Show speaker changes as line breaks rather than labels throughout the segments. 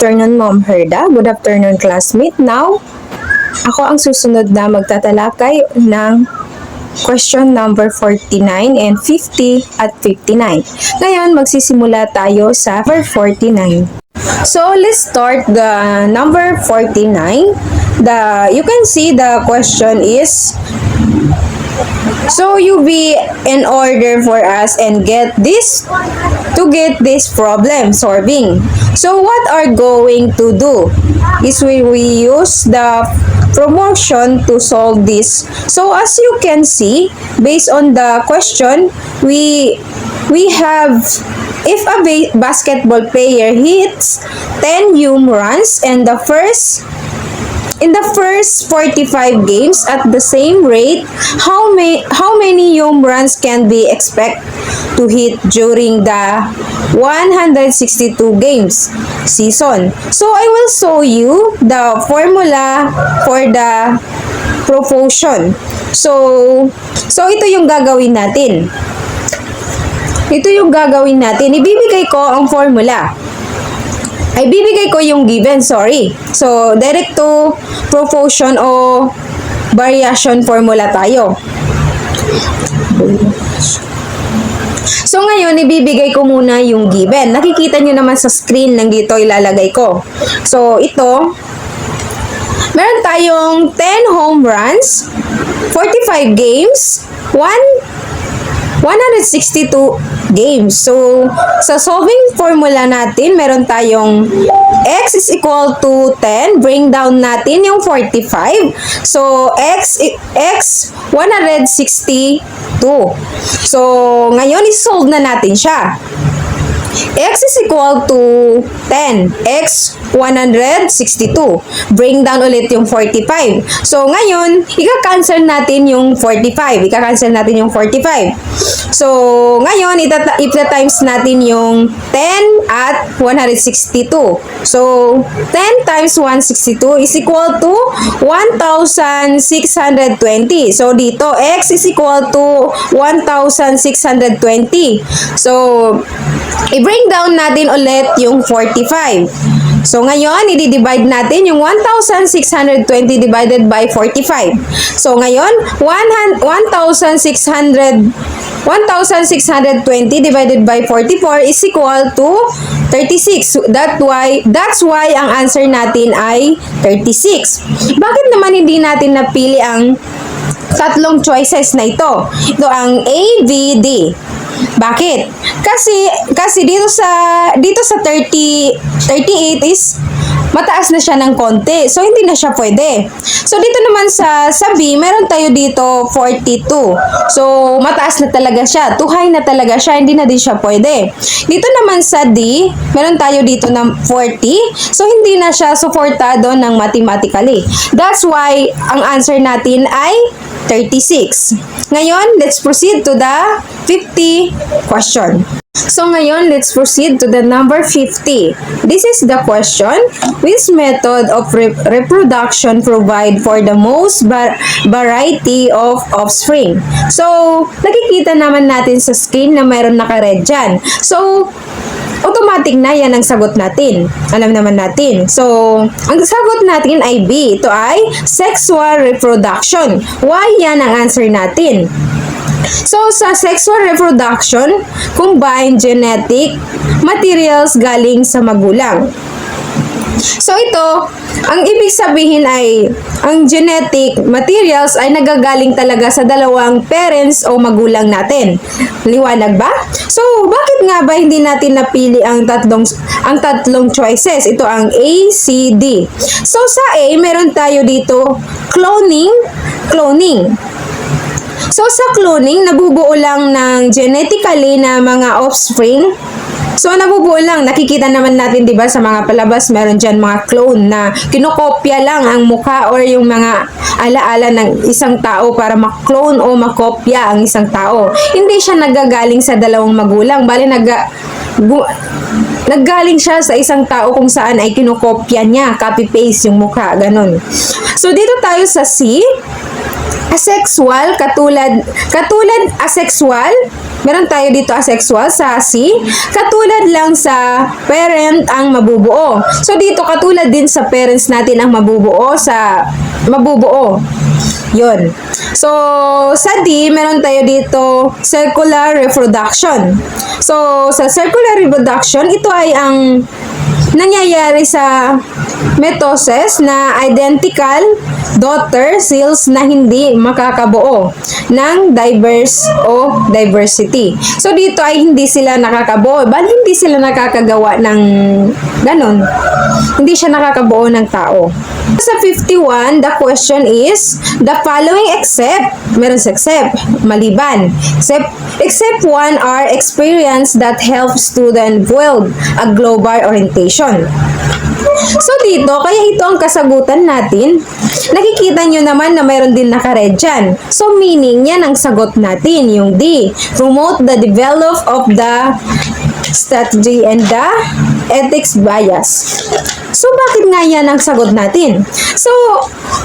afternoon, Ma'am Herda. Good afternoon, classmate. Now, ako ang susunod na magtatalakay ng question number 49 and 50 at 59. Ngayon, magsisimula tayo sa number 49. So, let's start the number 49. You can see the question is, so you be in order for us and get this problem solving. So what are going to do is we use the promotion to solve this. So as you can see, based on the question, we have, if a basketball player hits 10 home runs and in the first 45 games at the same rate, how many home runs can we expect to hit during the 162 games season? So I will show you the formula for the proportion. So ito yung gagawin natin. Ibibigay ko ang formula. Ay, bibigay ko yung given, sorry. So, direct to proportion o variation formula tayo. So, ngayon, ibibigay ko muna yung given. Nakikita nyo naman sa screen lang dito ilalagay ko. So, ito, meron tayong 10 home runs, 45 games, 162 games. So, sa solving formula natin, meron tayong x is equal to 10. Bring down natin yung 45. So, x 162. So, ngayon, isolve na natin siya. X is equal to 10. X 162. Bring down ulit yung 45. So, ngayon, ika-cancel natin yung 45. So, ngayon, ita-times natin yung 10 at 162. So, 10 times 162 is equal to 1,620. So, dito, x is equal to 1,620. So, i-bring down natin ulit yung 45. So, ngayon, i-divide natin yung 1,620 divided by 45. So, ngayon, 1,620 divided by 44 is equal to 36. That's why ang answer natin ay 36. Bakit naman hindi natin napili ang tatlong choices na ito? Ito ang A, B, D. Bakit? Kasi dito sa 38 is mataas na siya ng konti. So, hindi na siya pwede. So, dito naman sa B, meron tayo dito 42. So, mataas na talaga siya. Too high na talaga siya. Hindi na din siya pwede. Dito naman sa D, meron tayo dito ng 40. So, hindi na siya suportado ng mathematically. That's why, ang answer natin ay 36. Ngayon, let's proceed to the 50 question. So, ngayon, let's proceed to the number 50. This is the question. Which method of reproduction provide for the most variety of offspring? So, nakikita naman natin sa screen na mayroon naka-red dyan. So, automatic na yan ang sagot natin. Alam naman natin. So, ang sagot natin ay B. Ito ay sexual reproduction. Why yan ang answer natin? So, sa sexual reproduction, combine genetic materials galing sa magulang. So, ito, ang ibig sabihin ay, ang genetic materials ay nagagaling talaga sa dalawang parents o magulang natin. Liwanag ba? So, bakit nga ba hindi natin napili ang tatlong choices? Ito ang A, C, D. So, sa A, meron tayo dito cloning. So, sa cloning, nabubuo lang ng genetically na mga offspring. So, nabubuo lang. Nakikita naman natin, di ba, sa mga palabas, meron dyan mga clone na kinokopya lang ang mukha or yung mga alaala ng isang tao para maklone o makopya ang isang tao. Hindi siya nagagaling sa dalawang magulang. Bali, naggaling siya sa isang tao kung saan ay kinokopya niya, copy-paste yung mukha, ganun. So, dito tayo sa C. Asexual, katulad asexual, Meron tayo dito asexual sa C. Katulad lang sa parent ang mabubuo. So dito katulad din sa parents natin ang mabubuo sa mabubuo. Yun. So sa D, meron tayo dito circular reproduction. So sa circular reproduction, ito ay ang nangyayari sa mitosis na identical daughter cells na hindi makakabuo ng diverse o diversity. So dito ay hindi sila nakakabuo. Bali hindi sila nakakagawa ng ganon. Hindi siya nakakabuo ng tao. Sa 51, the question is, the following except, meron sa except, maliban. Except one are experience that help student build a global orientation. So dito, kaya ito ang kasagutan natin. Nakikita nyo naman na mayroon din nakared dyan. So meaning yan ang sagot natin, yung D. Promote the develop of the strategy and the ethics bias. So bakit nga yan ang sagot natin? So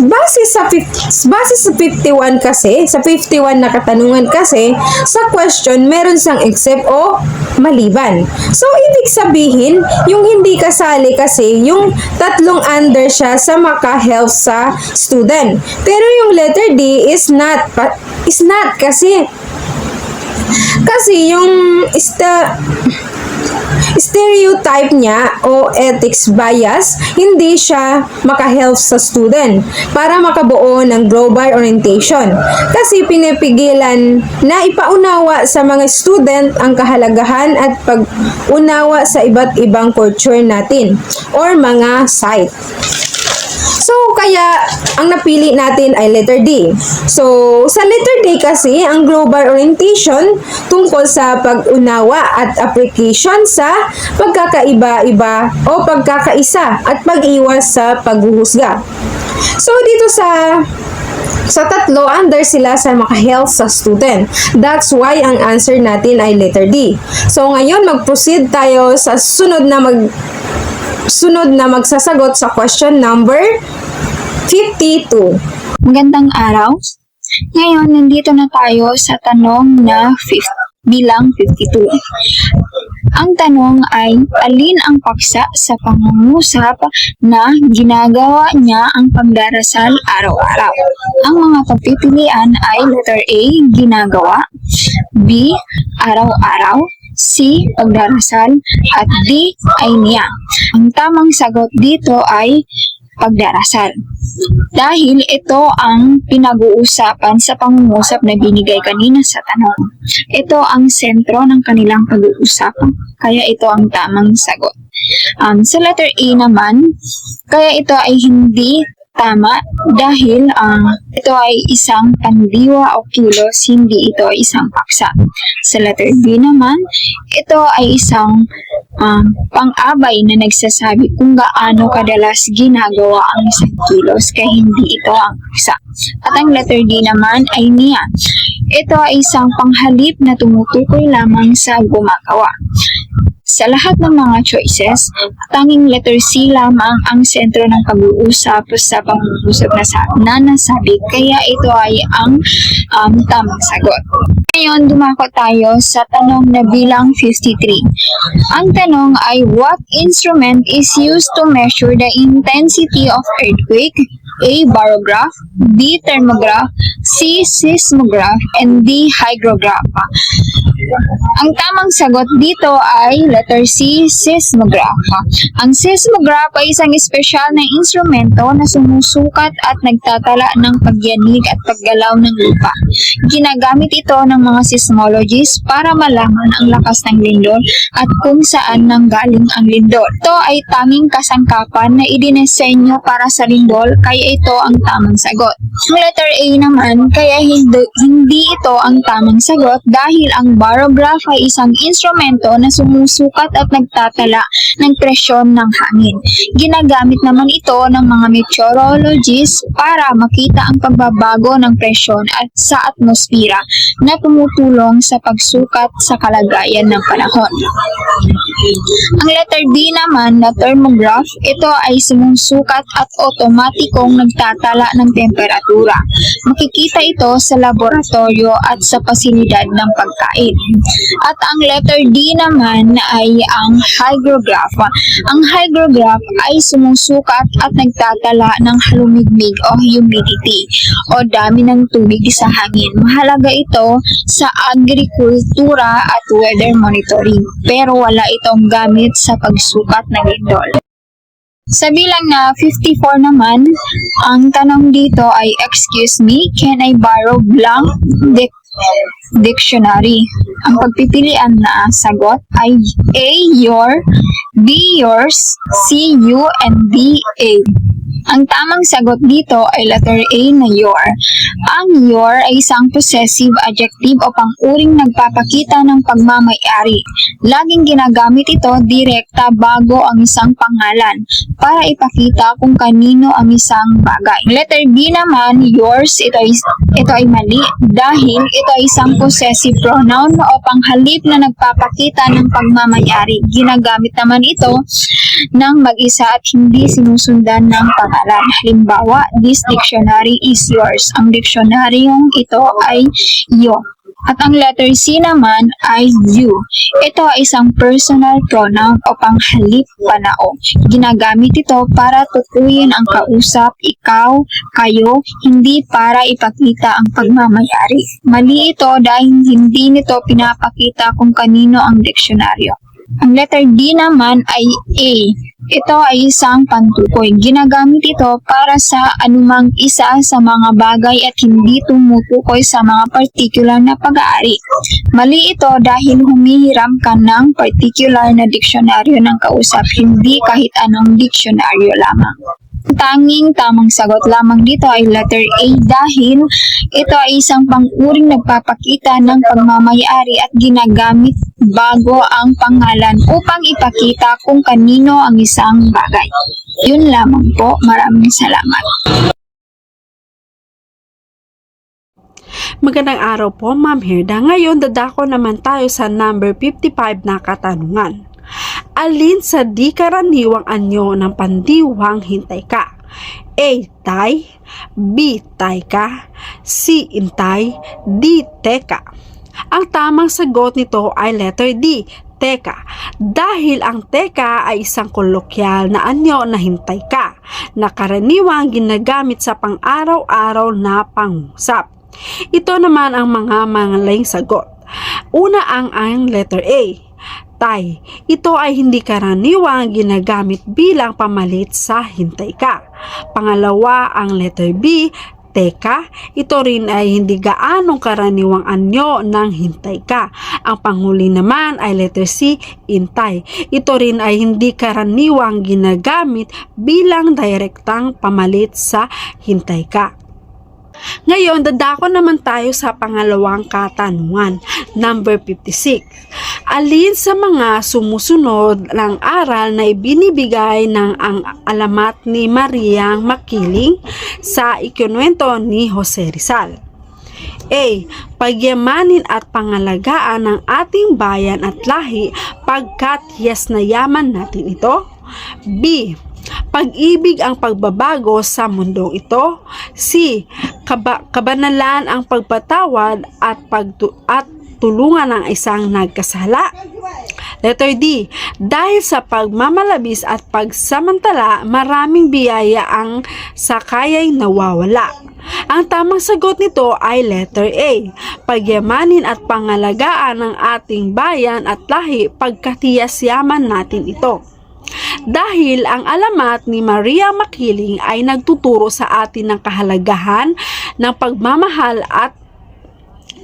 base sa 51 kasi, sa 51 na katanungan kasi, sa question meron siyang except o maliban. So ibig sabihin, yung hindi kasali kasi, yung tatlong under siya sa maka-help sa student. Pero yung letter D is not kasi yung stereotype niya o ethics bias, hindi siya maka-help sa student para makabuo ng global orientation. Kasi pinipigilan na ipaunawa sa mga student ang kahalagahan at pag-unawa sa iba't ibang culture natin or mga site. So, kaya, ang napili natin ay letter D. So, sa letter D kasi, ang global orientation tungkol sa pag-unawa at application sa pagkakaiba-iba o pagkakaisa at pag-iwas sa paghuhusga. So, dito sa tatlo, under sila sa maka-help sa student. That's why ang answer natin ay letter D. So, ngayon, mag-proceed tayo sa sunod na magsasagot sa question number 52.
Magandang araw. Ngayon, nandito na tayo sa tanong na bilang 52. Ang tanong ay, alin ang paksa sa pangungusap na ginagawa niya ang pagdarasal araw-araw? Ang mga pagpipilian ay letter A, ginagawa, B, araw-araw, C, pagdarasal, at D ay niya. Ang tamang sagot dito ay pagdarasal. Dahil ito ang pinag-uusapan sa pangungusap na binigay kanina sa tanong. Ito ang sentro ng kanilang pag-uusapan, kaya ito ang tamang sagot. Sa letter A naman, kaya ito ay hindi tama dahil ito ay isang pandiwa o kilos, hindi ito ay isang paksa. Sa letter B naman, ito ay isang pang-abay na nagsasabi kung gaano kadalas ginagawa ang isang kilos, kaya hindi ito ang paksa. At ang letter D naman ay niya. Ito ay isang panghalip na tumutukoy lamang sa gumagawa. Sa lahat ng mga choices, tanging letter C lamang ang sentro ng pag-uusap sa pangungusap na nasabi, kaya ito ay ang tamang sagot. Ngayon, dumako tayo sa tanong na bilang 53. Ang tanong ay, what instrument is used to measure the intensity of earthquake? A. Barograph, B. Thermograph, C. Seismograph, and D. Hygrograph. Ang tamang sagot dito ay letter C, seismograph. Ang seismograph ay isang espesyal na instrumento na sumusukat at nagtatala ng pagyanig at paggalaw ng lupa. Ginagamit ito ng mga seismologists para malaman ang lakas ng lindol at kung saan nanggaling ang lindol. Ito ay tanging kasangkapan na idinesenyo para sa lindol, kaya ito ang tamang sagot. Ang letter A naman, kaya hindi ito ang tamang sagot dahil ang barograph ay isang instrumento na sumusukat at nagtatala ng presyon ng hangin. Ginagamit naman ito ng mga meteorologists para makita ang pagbabago ng presyon at sa atmosfera na tumutulong sa pagsukat sa kalagayan ng panahon. Ang letter D naman na thermograph, ito ay sumusukat at otomatikong nagtatala ng temperatura. Makikita ito sa laboratorio at sa pasilidad ng pagkain. At ang letter D naman ay ang hygrograph. Ang hygrograph ay sumusukat at nagtatala ng halumigmig o humidity o dami ng tubig sa hangin. Mahalaga ito sa agrikultura at weather monitoring, pero wala itong gamit sa pagsukat ng lindol. Sa bilang na 54 naman, ang tanong dito ay, excuse me, can I borrow blank dictionary? Ang pagpipilian na sagot ay A, your, B, yours, C, you, and D, A. Ang tamang sagot dito ay letter A na your. Ang your ay isang possessive adjective o pang-uring nagpapakita ng pagmamay-ari. Laging ginagamit ito direkta bago ang isang pangalan para ipakita kung kanino ang isang bagay. Letter B naman, yours, ito ay mali dahil ito ay isang possessive pronoun o panghalip na nagpapakita ng pagmamay-ari. Ginagamit naman ito ng mag-isa at hindi sinusundan ng pangalan. Halimbawa, this dictionary is yours. Ang diksionaryong ito ay iyo. At ang letter C naman ay you. Ito ay isang personal pronoun o panghalip panao. Ginagamit ito para tukuyin ang kausap, ikaw, kayo, hindi para ipakita ang pagmamayari. Mali ito dahil hindi nito pinapakita kung kanino ang diksyonaryo. Ang letter D naman ay A. Ito ay isang pantukoy. Ginagamit ito para sa anumang isa sa mga bagay at hindi tumutukoy sa mga particular na pag-aari. Mali ito dahil humihiram ka ng particular na diksyonaryo ng kausap, hindi kahit anong diksyonaryo lamang. Tanging tamang sagot lamang dito ay letter A dahil ito ay isang pang-uring nagpapakita ng pagmamay-ari at ginagamit bago ang pangalan upang ipakita kung kanino ang isang bagay. Yun lamang po. Maraming salamat.
Magandang araw po, Ma'am Herda. Ngayon, dadako naman tayo sa number 55 na katanungan. Alin sa di karaniwang anyo ng pandiwang hintay ka? A. Tay, B. Tay ka, C. Intay, D. Teka. Ang tamang sagot nito ay letter D. Teka, dahil ang teka ay isang kolokyal na anyo na hintay ka, na karaniwang ginagamit sa pang-araw-araw na pangusap. Ito naman ang mga maling sagot. Una ang letter A. Tay, ito ay hindi karaniwang ginagamit bilang pamalit sa hintay ka. Pangalawa ang letter B. Teka, ito rin ay hindi gaanong karaniwang anyo ng hintay ka. Ang panghuli naman ay letter C, intay. Ito rin ay hindi karaniwang ginagamit bilang direktang pamalit sa hintay ka. Ngayon, dadako naman tayo sa pangalawang katanungan, number 56. Alin sa mga sumusunod ng aral na ibinibigay ng ang alamat ni Mariang Makiling sa ikinuwento ni Jose Rizal? A. Pagyamanin at pangalagaan ng ating bayan at lahi pagkat yes na yaman natin ito. B. Pag-ibig ang pagbabago sa mundong ito. C. Kabanalan ang pagpatawad at tulungan ng isang nagkasala. Letter D. Dahil sa pagmamalabis at pagsamantala, maraming biyaya ang sakaya'y nawawala. Ang tamang sagot nito ay letter A. Pagyamanin at pangalagaan ng ating bayan at lahi pagkatiyas yaman natin ito. Dahil ang alamat ni Maria Makiling ay nagtuturo sa atin ng kahalagahan ng pagmamahal at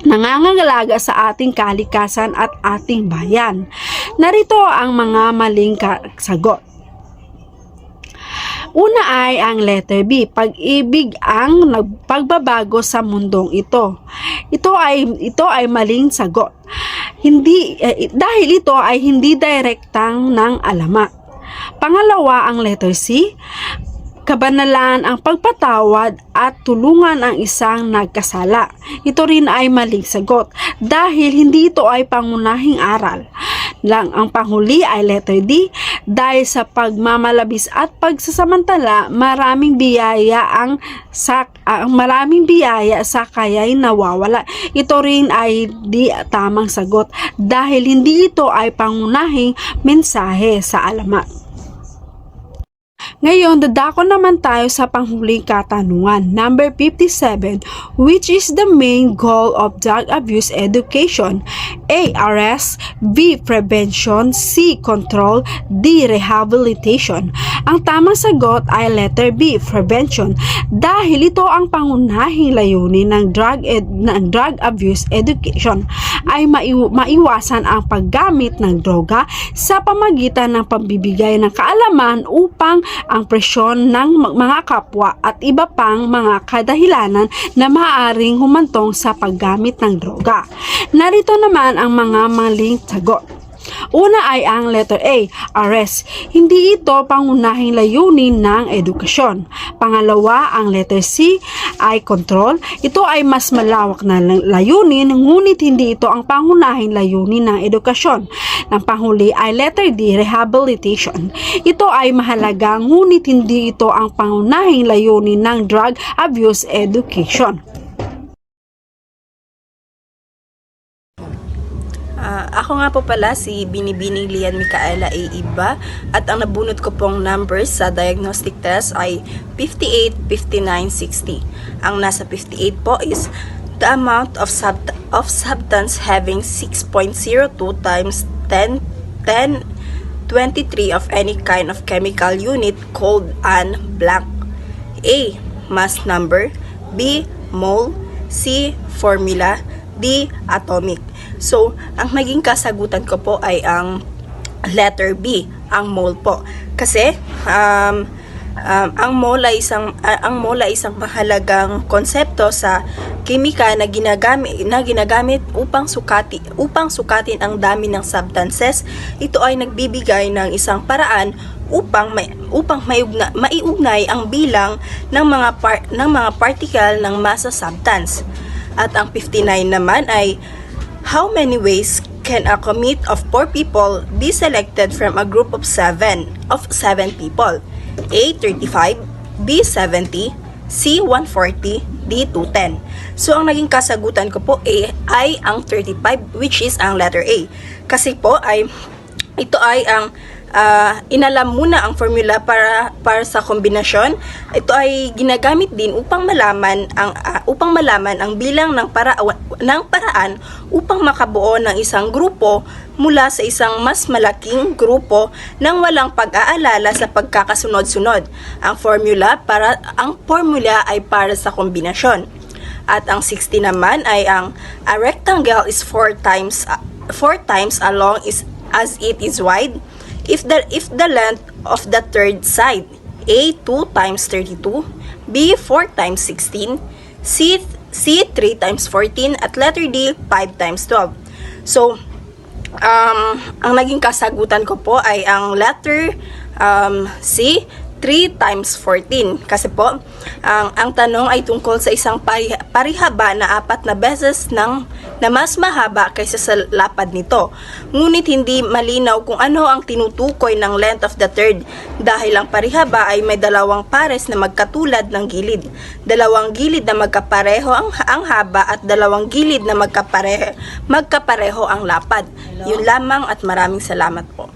nangangalaga sa ating kalikasan at ating bayan. Narito ang mga maling sagot. Una ay ang letter B, pag-ibig ang pagbabago sa mundong ito. Ito ay maling sagot. Dahil ito ay hindi direktang ng alamat. Pangalawa ang letter C, kabanalan ang pagpatawad at tulungan ang isang nagkasala. Ito rin ay maling sagot dahil hindi ito ay pangunahing aral lang. Ang panghuli ay letter D. Dahil sa pagmamalabis at pagsasamantala, maraming biyaya sa kaya'y nawawala. Ito rin ay di tamang sagot dahil hindi ito ay pangunahing mensahe sa alamat. Ngayon, dadako naman tayo sa panghuling katanungan. Number 57, which is the main goal of drug abuse education? A. Arrest, B. Prevention, C. Control, D. Rehabilitation. Ang tamang sagot ay letter B. Prevention. Dahil ito ang pangunahing layunin ng drug abuse education ay maiwasan ang paggamit ng droga sa pamagitan ng pambibigay ng kaalaman upang ang presyon ng mga kapwa at iba pang mga kadahilanan na maaaring humantong sa paggamit ng droga. Narito naman ang mga maling sagot. Una ay ang letter A, arrest. Hindi ito pangunahing layunin ng edukasyon. Pangalawa, ang letter C ay control. Ito ay mas malawak na layunin, ngunit hindi ito ang pangunahing layunin ng edukasyon. Ang panghuli ay letter D, rehabilitation. Ito ay mahalaga, ngunit hindi ito ang pangunahing layunin ng drug abuse education.
Ako nga po pala si Binibining Lian Micaela A. Iba at ang nabunot ko pong numbers sa diagnostic test ay 58, 59, 60. Ang nasa 58 po is the amount of substance having 6.02 times 10, 23 of any kind of chemical unit called an blank. A. Mass number, B. Mole, C. Formula, D. Atomic. So, ang naging kasagutan ko po ay ang letter B, ang mole po. Kasi ang mole ay isang mahalagang konsepto sa kimika na ginagamit upang sukatin ang dami ng substances. Ito ay nagbibigay ng isang paraan upang maiugnay ang bilang ng mga particle ng masa substance. At ang 59 naman ay how many ways can a commit of 4 people be selected from a group of 7 people? A. 35, B. 70, C. 140, D. 210. So, ang naging kasagutan ko po ay ang 35, which is ang letter A. Kasi po ito ay ang inalam muna ang formula para sa kombinasyon. Ito ay ginagamit din upang malaman ang bilang ng paraan upang makabuo ng isang grupo mula sa isang mas malaking grupo nang walang pag-aalala sa pagkakasunod-sunod. Ang formula ay para sa kombinasyon. At ang 60 naman ay a rectangle is 4 times along as it is wide. If the length of the third side, A. 2 times 32, B. 4 times 16, C. 3 times 14, at letter D. 5 times 12. So, ang naging kasagutan ko po ay ang letter C, 3 times 14. Kasi po, ang tanong ay tungkol sa isang parihaba na 4 na beses na mas mahaba kaysa sa lapad nito. Ngunit hindi malinaw kung ano ang tinutukoy ng length of the third dahil ang parihaba ay may dalawang pares na magkatulad ng gilid. Dalawang gilid na magkapareho ang haba at dalawang gilid na magkapareho ang lapad. Yun lamang at maraming salamat po.